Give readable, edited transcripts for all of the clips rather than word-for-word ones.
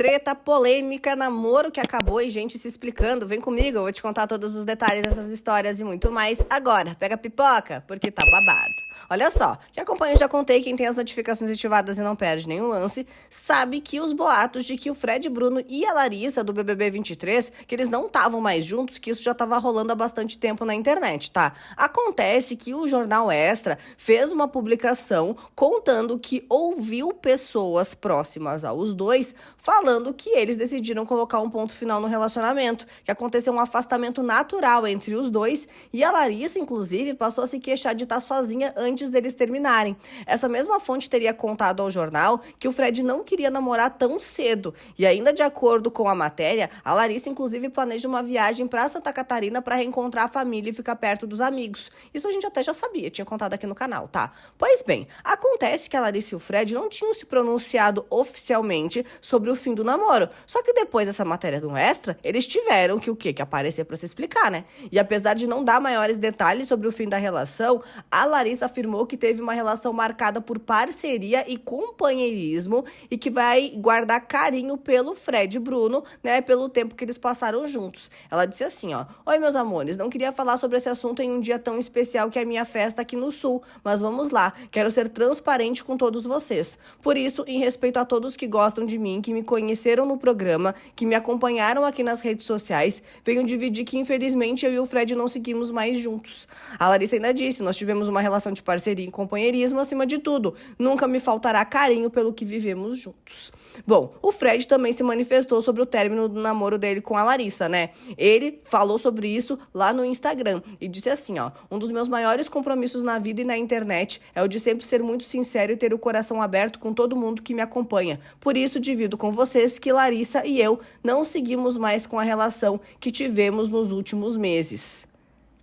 Treta, polêmica, namoro que acabou e gente se explicando. Vem comigo, eu vou te contar todos os detalhes dessas histórias e muito mais agora. Pega a pipoca, porque tá babado. Olha só, quem acompanha, eu já contei, quem tem as notificações ativadas e não perde nenhum lance, sabe que os boatos de que o Fred Bruno e a Larissa do BBB 23, que eles não estavam mais juntos, que isso já tava rolando há bastante tempo na internet, tá? Acontece que o Jornal Extra fez uma publicação contando que ouviu pessoas próximas aos dois falando que eles decidiram colocar um ponto final no relacionamento, que aconteceu um afastamento natural entre os dois e a Larissa, inclusive, passou a se queixar de estar sozinha antes deles terminarem. Essa mesma fonte teria contado ao jornal que o Fred não queria namorar tão cedo e ainda de acordo com a matéria, a Larissa inclusive planeja uma viagem para Santa Catarina para reencontrar a família e ficar perto dos amigos. Isso a gente até já sabia, tinha contado aqui no canal, tá? Pois bem, acontece que a Larissa e o Fred não tinham se pronunciado oficialmente sobre o fim do namoro. Só que depois dessa matéria do Extra, eles tiveram que o quê? Que aparecer para se explicar, né? E apesar de não dar maiores detalhes sobre o fim da relação, a Larissa afirmou que teve uma relação marcada por parceria e companheirismo e que vai guardar carinho pelo Fred Bruno, né? Pelo tempo que eles passaram juntos. Ela disse assim, ó: "Oi, meus amores, não queria falar sobre esse assunto em um dia tão especial que é a minha festa aqui no Sul, mas vamos lá, quero ser transparente com todos vocês. Por isso, em respeito a todos que gostam de mim, que me conheceram no programa, que me acompanharam aqui nas redes sociais, venho dividir que infelizmente eu e o Fred não seguimos mais juntos." A Larissa ainda disse: "Nós tivemos uma relação de parceria e companheirismo acima de tudo. Nunca me faltará carinho pelo que vivemos juntos." Bom, o Fred também se manifestou sobre o término do namoro dele com a Larissa, né? Ele falou sobre isso lá no Instagram e disse assim, ó: "Um dos meus maiores compromissos na vida e na internet é o de sempre ser muito sincero e ter o coração aberto com todo mundo que me acompanha. Por isso, divido com vocês que Larissa e eu não seguimos mais com a relação que tivemos nos últimos meses."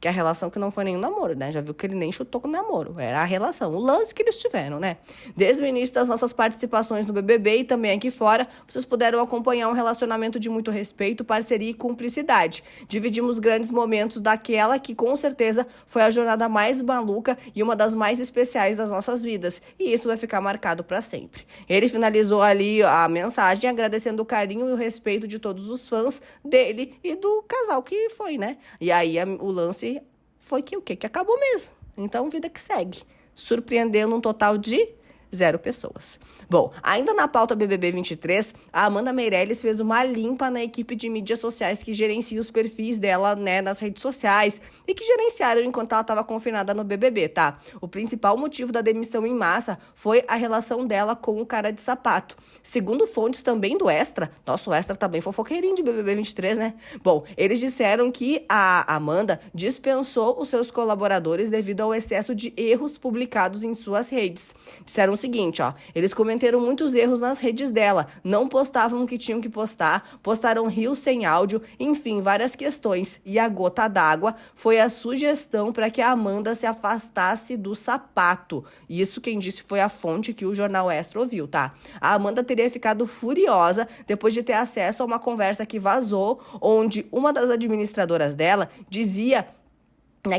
Que é a relação que não foi nenhum namoro, né? Já viu que ele nem chutou com o namoro. Era a relação, o lance que eles tiveram, né? Desde o início das nossas participações no BBB e também aqui fora, vocês puderam acompanhar um relacionamento de muito respeito, parceria e cumplicidade. Dividimos grandes momentos daquela que, com certeza, foi a jornada mais maluca e uma das mais especiais das nossas vidas. E isso vai ficar marcado para sempre. Ele finalizou ali a mensagem agradecendo o carinho e o respeito de todos os fãs dele e do casal que foi, né? E aí o lance foi que o quê? Que acabou mesmo. Então, vida que segue. Surpreendendo um total de 0 pessoas. Bom, ainda na pauta BBB 23, a Amanda Meirelles fez uma limpa na equipe de mídias sociais que gerencia os perfis dela, né, nas redes sociais e que gerenciaram enquanto ela estava confinada no BBB, tá? O principal motivo da demissão em massa foi a relação dela com o cara de sapato. Segundo fontes também do Extra, nosso Extra tá bem fofoqueirinho de BBB 23, né? Bom, eles disseram que a Amanda dispensou os seus colaboradores devido ao excesso de erros publicados em suas redes. Disseram o seguinte, ó: "Eles cometeram muitos erros nas redes dela, não postavam o que tinham que postar, postaram rios sem áudio, enfim, várias questões. E a gota d'água foi a sugestão para que a Amanda se afastasse do sapato." Isso quem disse foi a fonte que o Jornal Extra ouviu, tá? A Amanda teria ficado furiosa depois de ter acesso a uma conversa que vazou, onde uma das administradoras dela dizia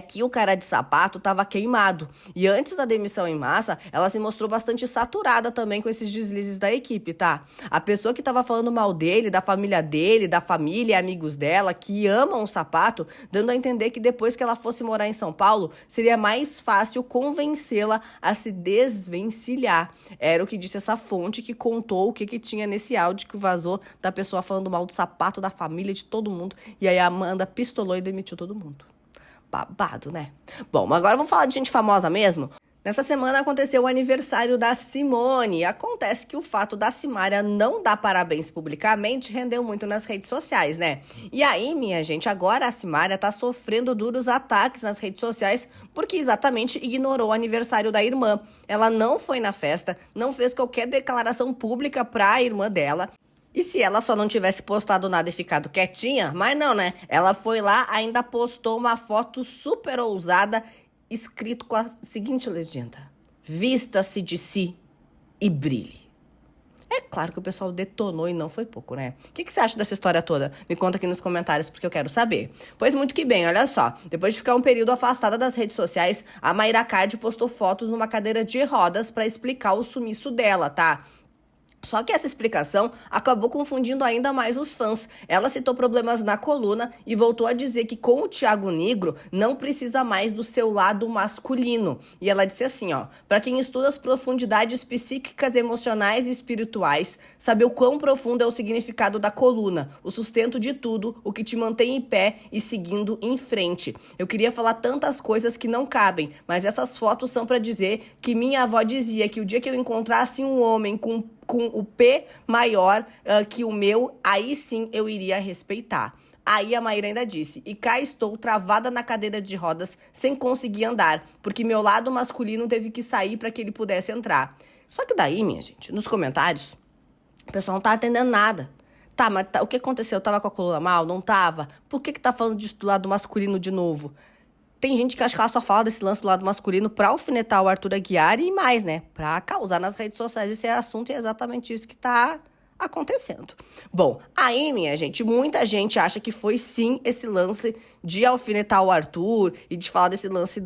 que o cara de sapato estava queimado. E antes da demissão em massa, ela se mostrou bastante saturada também com esses deslizes da equipe, tá? A pessoa que estava falando mal dele, da família e amigos dela, que amam o sapato, dando a entender que depois que ela fosse morar em São Paulo, seria mais fácil convencê-la a se desvencilhar. Era o que disse essa fonte que contou o que tinha nesse áudio que vazou da pessoa falando mal do sapato, da família, de todo mundo. E aí a Amanda pistolou e demitiu todo mundo. Babado, né? Bom, agora vamos falar de gente famosa mesmo? Nessa semana aconteceu o aniversário da Simone. Acontece que o fato da Simária não dar parabéns publicamente rendeu muito nas redes sociais, né? E aí, minha gente, agora a Simária tá sofrendo duros ataques nas redes sociais porque exatamente ignorou o aniversário da irmã. Ela não foi na festa, não fez qualquer declaração pública pra irmã dela. E se ela só não tivesse postado nada e ficado quietinha? Mas não, né? Ela foi lá, ainda postou uma foto super ousada, escrito com a seguinte legenda: "Vista-se de si e brilhe." É claro que o pessoal detonou e não foi pouco, né? O que você acha dessa história toda? Me conta aqui nos comentários, porque eu quero saber. Pois muito que bem, olha só. Depois de ficar um período afastada das redes sociais, a Mayra Card postou fotos numa cadeira de rodas pra explicar o sumiço dela, tá? Só que essa explicação acabou confundindo ainda mais os fãs. Ela citou problemas na coluna e voltou a dizer que com o Thiago Nigro não precisa mais do seu lado masculino. E ela disse assim, ó: para quem estuda as profundidades psíquicas, emocionais e espirituais, saber o quão profundo é o significado da coluna, o sustento de tudo, o que te mantém em pé e seguindo em frente. Eu queria falar tantas coisas que não cabem, mas essas fotos são para dizer que minha avó dizia que o dia que eu encontrasse um homem com o P maior que o meu, aí sim eu iria respeitar. Aí a Maíra ainda disse: e cá estou travada na cadeira de rodas sem conseguir andar, porque meu lado masculino teve que sair para que ele pudesse entrar. Só que daí, minha gente, nos comentários, o pessoal não tá entendendo nada. Tá, mas o que aconteceu? Eu tava com a coluna mal? Não tava? Por que tá falando disso do lado masculino de novo? Tem gente que acha que ela só fala desse lance do lado masculino pra alfinetar o Arthur Aguiar e mais, né? Pra causar nas redes sociais esse assunto, e é exatamente isso que tá acontecendo. Bom, aí, minha gente, muita gente acha que foi sim esse lance de alfinetar o Arthur e de falar desse lance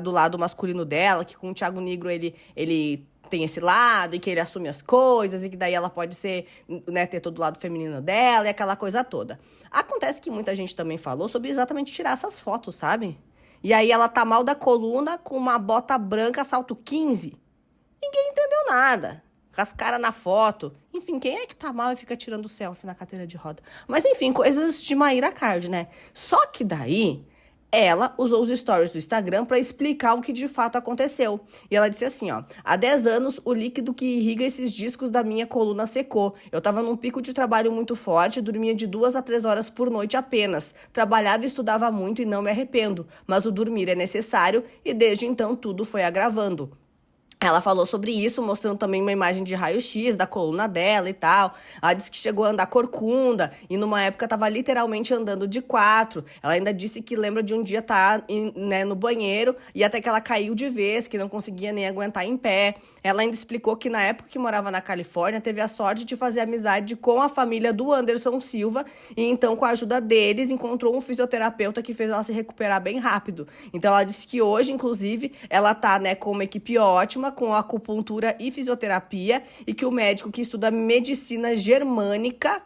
do lado masculino dela, que com o Thiago Nigro ele tem esse lado e que ele assume as coisas e que daí ela pode ser, né, ter todo o lado feminino dela e aquela coisa toda. Acontece que muita gente também falou sobre exatamente tirar essas fotos, sabe? E aí ela tá mal da coluna com uma bota branca, salto 15. Ninguém entendeu nada. Com as caras na foto. Enfim, quem é que tá mal e fica tirando selfie na cadeira de roda? Mas enfim, coisas de Maíra Card, né? Só que daí ela usou os stories do Instagram para explicar o que de fato aconteceu. E ela disse assim, ó: há 10 anos, o líquido que irriga esses discos da minha coluna secou. Eu tava num pico de trabalho muito forte, dormia de 2 a 3 horas por noite apenas. Trabalhava e estudava muito e não me arrependo. Mas o dormir é necessário e desde então tudo foi agravando. Ela falou sobre isso, mostrando também uma imagem de raio-x da coluna dela e tal. Ela disse que chegou a andar corcunda e numa época estava literalmente andando de 4. Ela ainda disse que lembra de um dia estar né, no banheiro e até que ela caiu de vez, que não conseguia nem aguentar em pé. Ela ainda explicou que na época que morava na Califórnia, teve a sorte de fazer amizade com a família do Anderson Silva e então, com a ajuda deles, encontrou um fisioterapeuta que fez ela se recuperar bem rápido. Então, ela disse que hoje, inclusive, ela tá, né, com uma equipe ótima, com acupuntura e fisioterapia, e que o médico que estuda medicina germânica,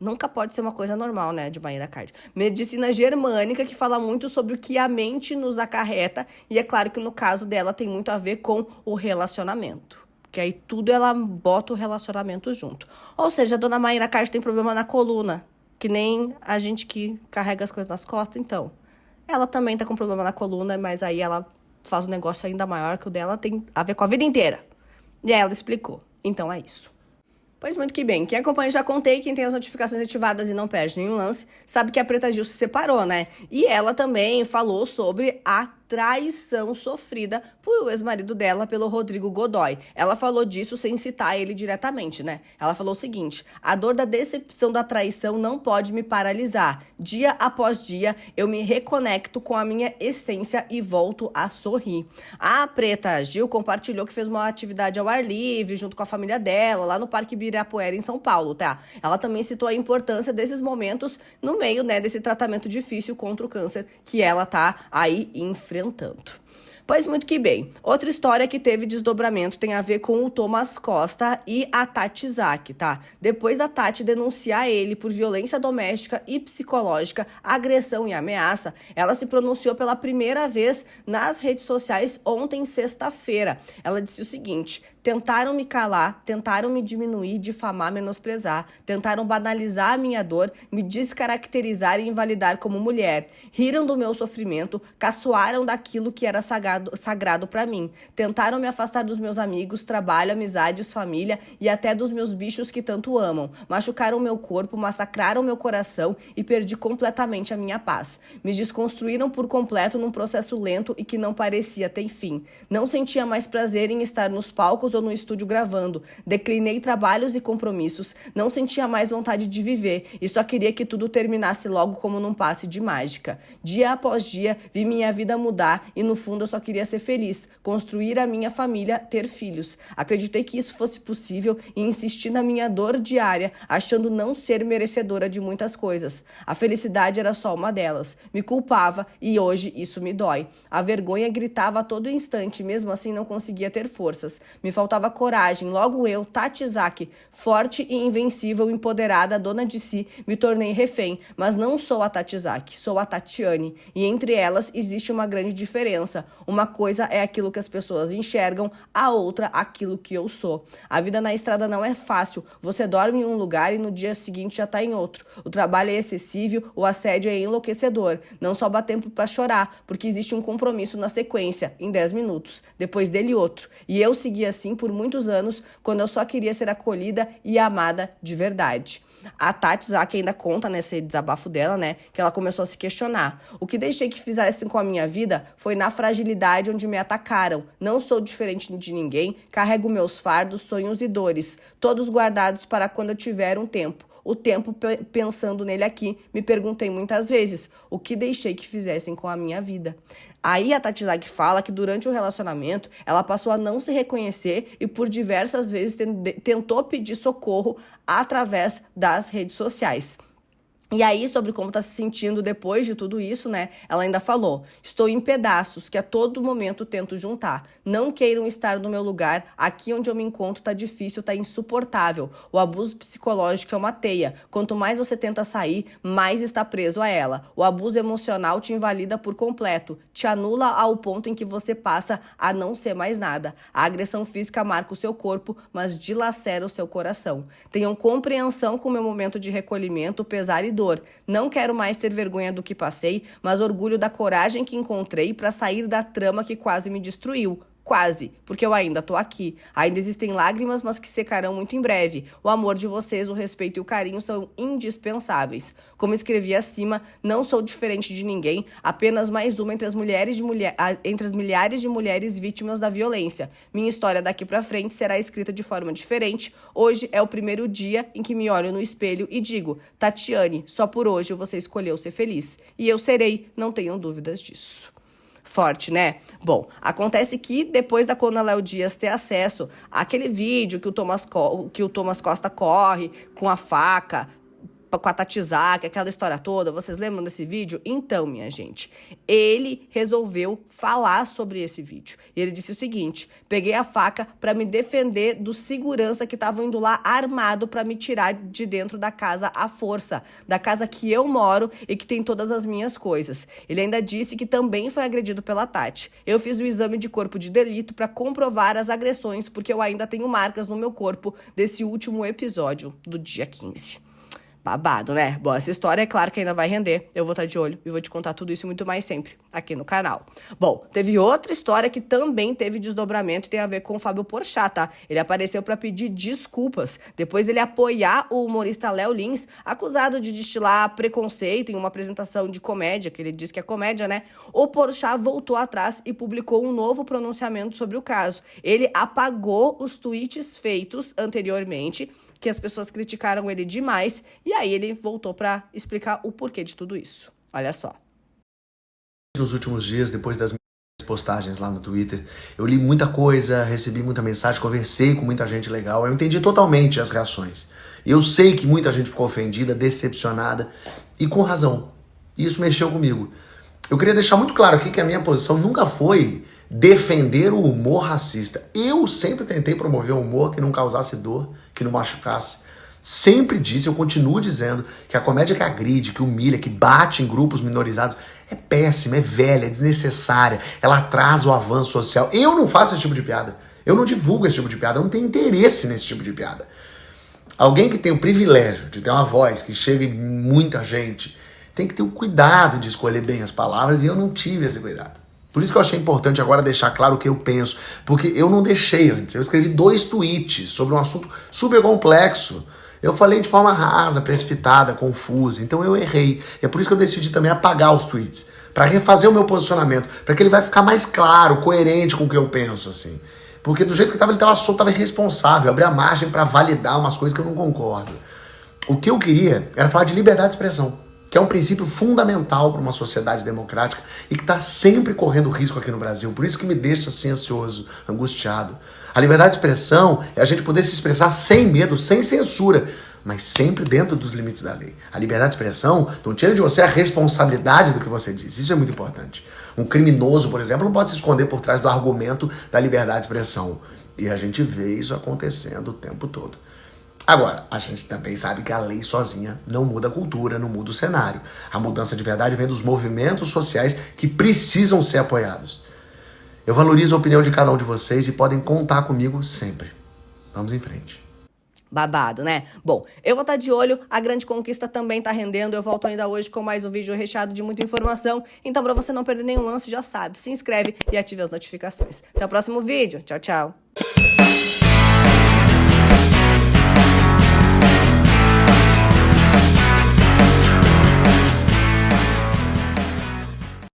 nunca pode ser uma coisa normal, né, de Maíra Card, medicina germânica, que fala muito sobre o que a mente nos acarreta, e é claro que no caso dela tem muito a ver com o relacionamento. Que aí tudo ela bota o relacionamento junto. Ou seja, a dona Maíra Card tem problema na coluna, que nem a gente que carrega as coisas nas costas, então. Ela também tá com problema na coluna, mas aí ela faz um negócio ainda maior que o dela, tem a ver com a vida inteira. E aí ela explicou. Então é isso. Pois muito que bem, quem acompanha Já Contei, quem tem as notificações ativadas e não perde nenhum lance, sabe que a Preta Gil se separou, né? E ela também falou sobre a traição sofrida por o ex-marido dela, pelo Rodrigo Godoy. Ela falou disso sem citar ele diretamente, né? Ela falou o seguinte: a dor da decepção da traição não pode me paralisar. Dia após dia, eu me reconecto com a minha essência e volto a sorrir. A Preta Gil compartilhou que fez uma atividade ao ar livre, junto com a família dela, lá no Parque Ibirapuera, em São Paulo, tá? Ela também citou a importância desses momentos no meio, né, desse tratamento difícil contra o câncer que ela tá aí enfrentando. Pois muito que bem. Outra história que teve desdobramento tem a ver com o Thomas Costa e a Tati Zak, tá? Depois da Tati denunciar ele por violência doméstica e psicológica, agressão e ameaça, ela se pronunciou pela primeira vez nas redes sociais ontem, sexta-feira. Ela disse o seguinte: tentaram me calar, tentaram me diminuir, difamar, menosprezar, tentaram banalizar a minha dor, me descaracterizar e invalidar como mulher. Riram do meu sofrimento, caçoaram daquilo que era sagrado para mim. Tentaram me afastar dos meus amigos, trabalho, amizades, família e até dos meus bichos que tanto amam. Machucaram meu corpo, massacraram meu coração e perdi completamente a minha paz. Me desconstruíram por completo num processo lento e que não parecia ter fim. Não sentia mais prazer em estar nos palcos ou no estúdio gravando. Declinei trabalhos e compromissos. Não sentia mais vontade de viver e só queria que tudo terminasse logo, como num passe de mágica. Dia após dia, vi minha vida mudar e no fundo eu só queria ser feliz, construir a minha família, ter filhos. Acreditei que isso fosse possível e insisti na minha dor diária, achando não ser merecedora de muitas coisas. A felicidade era só uma delas. Me culpava e hoje isso me dói. A vergonha gritava a todo instante, mesmo assim não conseguia ter forças. Me faltava faltava coragem. Logo eu, Tati Zaki, forte e invencível, empoderada, dona de si, me tornei refém. Mas não sou a Tati Zaki, sou a Tatiane. E entre elas existe uma grande diferença. Uma coisa é aquilo que as pessoas enxergam, a outra aquilo que eu sou. A vida na estrada não é fácil. Você dorme em um lugar e no dia seguinte já tá em outro. O trabalho é excessivo, o assédio é enlouquecedor. Não só dá tempo pra chorar, porque existe um compromisso na sequência, em 10 minutos. Depois dele outro. E eu segui assim por muitos anos, quando eu só queria ser acolhida e amada de verdade. A Tati Zaki ainda conta nesse desabafo dela, né, que ela começou a se questionar. O que deixei que fizessem com a minha vida foi na fragilidade onde me atacaram. Não sou diferente de ninguém, carrego meus fardos, sonhos e dores, todos guardados para quando eu tiver um tempo. O tempo pensando nele aqui, me perguntei muitas vezes o que deixei que fizessem com a minha vida. Aí a Tati Zaki fala que durante o relacionamento ela passou a não se reconhecer e por diversas vezes tentou pedir socorro através das redes sociais. E aí, sobre como tá se sentindo depois de tudo isso, né? Ela ainda falou: estou em pedaços que a todo momento tento juntar. Não queiram estar no meu lugar. Aqui onde eu me encontro tá difícil, tá insuportável. O abuso psicológico é uma teia. Quanto mais você tenta sair, mais está preso a ela. O abuso emocional te invalida por completo. Te anula ao ponto em que você passa a não ser mais nada. A agressão física marca o seu corpo, mas dilacera o seu coração. Tenham compreensão com o meu momento de recolhimento, pesar e dor. Não quero mais ter vergonha do que passei, mas orgulho da coragem que encontrei para sair da trama que quase me destruiu. Quase, porque eu ainda tô aqui. Ainda existem lágrimas, mas que secarão muito em breve. O amor de vocês, o respeito e o carinho são indispensáveis. Como escrevi acima, não sou diferente de ninguém, apenas mais uma entre as milhares de mulheres vítimas da violência. Minha história daqui pra frente será escrita de forma diferente. Hoje é o primeiro dia em que me olho no espelho e digo: Tatiane, só por hoje você escolheu ser feliz. E eu serei, não tenham dúvidas disso. Forte, né? Bom, acontece que depois da Ana Léo Dias ter acesso àquele vídeo que o Thomas Costa corre com a faca, com a Tati Zaki, aquela história toda, vocês lembram desse vídeo? Então, minha gente, ele resolveu falar sobre esse vídeo. E ele disse o seguinte: peguei a faca para me defender do segurança que estavam indo lá armado para me tirar de dentro da casa à força, da casa que eu moro e que tem todas as minhas coisas. Ele ainda disse que também foi agredido pela Tati. Eu fiz o exame de corpo de delito para comprovar as agressões, porque eu ainda tenho marcas no meu corpo desse último episódio do dia 15. Babado, né? Bom, essa história é claro que ainda vai render. Eu vou estar de olho e vou te contar tudo isso e muito mais sempre aqui no canal. Bom, teve outra história que também teve desdobramento e tem a ver com o Fábio Porchat, tá? Ele apareceu para pedir desculpas depois dele apoiar o humorista Léo Lins, acusado de destilar preconceito em uma apresentação de comédia, que ele diz que é comédia, né? O Porchat voltou atrás e publicou um novo pronunciamento sobre o caso. Ele apagou os tweets feitos anteriormente, que as pessoas criticaram ele demais, e aí ele voltou para explicar o porquê de tudo isso. Olha só. Nos últimos dias, depois das minhas postagens lá no Twitter, eu li muita coisa, recebi muita mensagem, conversei com muita gente legal, eu entendi totalmente as reações. Eu sei que muita gente ficou ofendida, decepcionada, e com razão. Isso mexeu comigo. Eu queria deixar muito claro aqui que a minha posição nunca foi defender o humor racista. Eu sempre tentei promover um humor que não causasse dor, que não machucasse. Sempre disse, eu continuo dizendo, que a comédia que agride, que humilha, que bate em grupos minorizados é péssima, é velha, é desnecessária, ela atrasa o avanço social. Eu não faço esse tipo de piada. Eu não divulgo esse tipo de piada, eu não tenho interesse nesse tipo de piada. Alguém que tem o privilégio de ter uma voz que chegue em muita gente tem que ter o cuidado de escolher bem as palavras, e eu não tive esse cuidado. Por isso que eu achei importante agora deixar claro o que eu penso, porque eu não deixei antes. Eu escrevi 2 tweets sobre um assunto super complexo. Eu falei de forma rasa, precipitada, confusa, então eu errei. E é por isso que eu decidi também apagar os tweets, para refazer o meu posicionamento, para que ele vai ficar mais claro, coerente com o que eu penso, assim. Porque do jeito que ele estava solto, estava irresponsável, abrir a margem para validar umas coisas que eu não concordo. O que eu queria era falar de liberdade de expressão, que é um princípio fundamental para uma sociedade democrática e que está sempre correndo risco aqui no Brasil. Por isso que me deixa assim ansioso, angustiado. A liberdade de expressão é a gente poder se expressar sem medo, sem censura, mas sempre dentro dos limites da lei. A liberdade de expressão não tira de você a responsabilidade do que você diz. Isso é muito importante. Um criminoso, por exemplo, não pode se esconder por trás do argumento da liberdade de expressão. E a gente vê isso acontecendo o tempo todo. Agora, a gente também sabe que a lei sozinha não muda a cultura, não muda o cenário. A mudança de verdade vem dos movimentos sociais que precisam ser apoiados. Eu valorizo a opinião de cada um de vocês e podem contar comigo sempre. Vamos em frente. Babado, né? Bom, eu vou estar de olho, a grande conquista também tá rendendo, eu volto ainda hoje com mais um vídeo recheado de muita informação, então pra você não perder nenhum lance, já sabe, se inscreve e ative as notificações. Até o próximo vídeo, tchau, tchau!